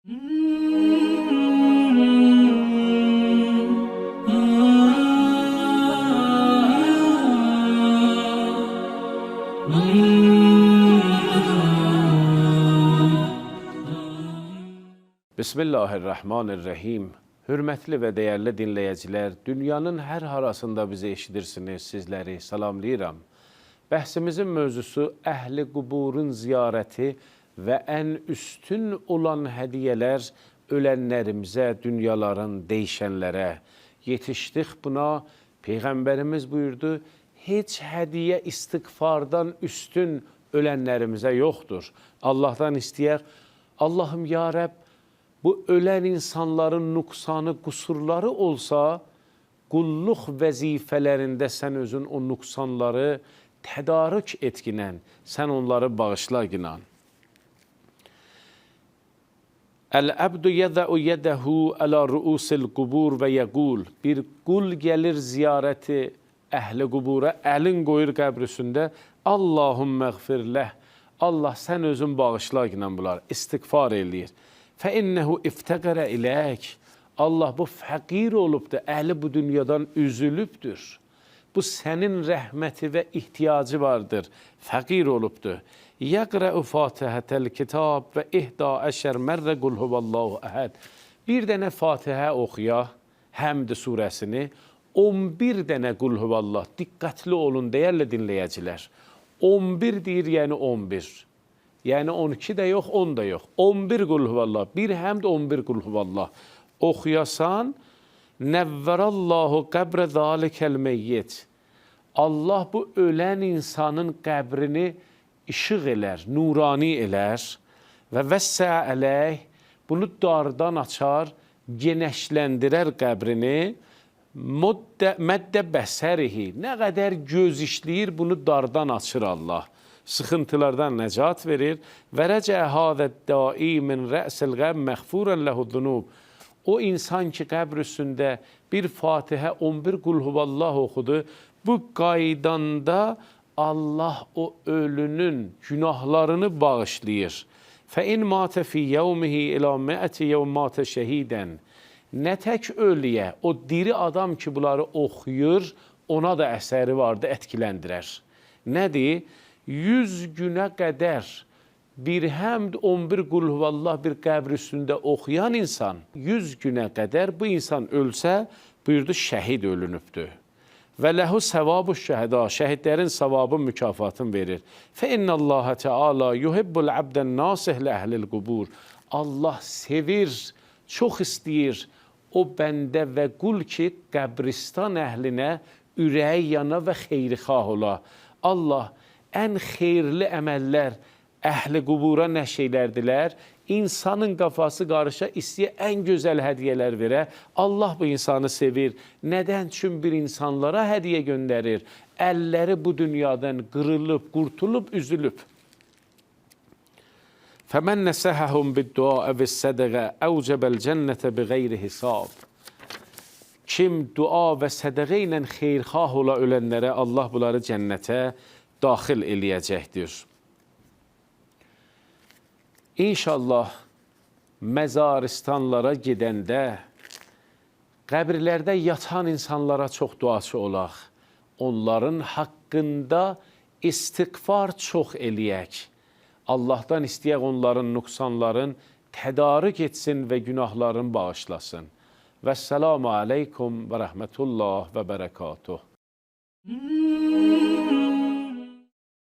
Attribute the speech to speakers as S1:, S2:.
S1: Bismillahirrahmanirrahim. Hürmetli ve değerli dinleyiciler, dünyanın her harasında bizi eşidirsiniz, sizleri salamlayıram. Bəhsimizin mövzusu əhli quburun ziyarəti və ən üstün olan hədiyələr ölənlərimizə, dünyaların değişənlərə. Yetişdik buna, Peyğəmbərimiz buyurdu, heç hədiyə istiğfardan üstün ölənlərimizə yoxdur. Allahdan istəyək, Allahım ya Rəbb, bu ölən insanların nüqsanı, qusurları olsa, qulluq vəzifələrində sən özün o nüqsanları tədarük etginən, sən onları bağışla ginan. Əl-əbdu yədəu yədəhu ələ rüusil qubur və yəqul. Bir qul gəlir ziyarəti əhli qubura, əlin qoyur qəbrisində, Allahum məğfirləh. Allah sən özün bağışla ginan bunlar, istiğfar eləyir. فَاِنَّهُ اِفْتَقَرَ اِلَيْكِ Allah bu fəqir olubdur, əhli bu dünyadan üzülübdür. Bu sənin rəhməti və ihtiyacı vardır, fəqir olubdur. يَقْرَأُ فَاتِحَةَ الْكِتَابِ və اِهْدَا əşər mərrə qul huvallahu əhəd. Bir dənə Fatihə oxuya, Həmd surəsini, 11 dənə qul huvallah. Diqqətli olun, dəyərli dinləyicilər. 11 deyir, yəni 11. Yəni 12 də yox, 10 da yox. 11 qul huvallah. Bir həmd 11 qul huvallah. Oxuyasan, nəvvərallahu qəbrə zalikəl meyyit. Allah bu ölən insanın qəbrini işıq elər, nurani elər və vəssə əleyh, bunu dardan açar, genəşləndirər qəbrini, məddə bəsərihi, nə qədər göz işləyir, bunu dardan açır Allah. Sıxıntılardan nəcat verir. Və rəcə hədəd dai min rə'sil qəb məğfurən ləhu zunub. O insan ki, qəbr üstündə bir Fatihə 11 qul huvallah oxudu, bu qaydanda Allah o ölünün günahlarını bağışlayır. Fəin matə fi yevmihi ilə məəti yevm matə şəhidən. Nə tək ölüyə, o diri adam ki, bunları oxuyur, ona da əsəri vardı, ətkiləndirər. Nədir? 100 günə qədər bir həmd 11 qul huvallah bir qəbr üstündə oxuyan insan, 100 günə qədər bu insan ölsə, buyurdu, şəhid ölünübdür. Və ləhu səvabu şəhəda, şəhidlərin savabı mükafatını verir. Fə innəlləhə teala yuhibbul abdən nasihlə əhlil qubur. Allah sevir, çox istəyir o bəndə və qul ki, qəbristan əhlinə ürəyi yana və xeyrixah ola. Allah ən xeyirli əməllər əhli qubura nə şeylərdilər? İnsanın qafası qarışa istəyə ən gözəl hədiyyələr verə. Allah bu insanı sevir. Nədən? Çünki bir insanlara hədiyyə göndərir. Əlləri bu dünyadan qırılıb, qurtulub, üzülüb. فَمَنْ نَسَحَهُمْ بِالدُّعَاءَ وَالسَّدَقَةِ أَوْجَبَ الْجَنَّةَ بِغَيْرِ حِسَابٍ. Kim dua və sədəqə ilə xeyrxah ola ölənlərə Allah bunları cənnətə daxil eləyəcəkdir. İnşallah məzaristanlara gedəndə qəbirlərdə yatan insanlara çox duaçı olaq. Onların haqqında istiğfar çox eləyək. Allahdan istəyək onların nüqsanların tədarük etsin və günahların bağışlasın. Vəssalamu aleykum və rəhmətullah və bərəkatuh.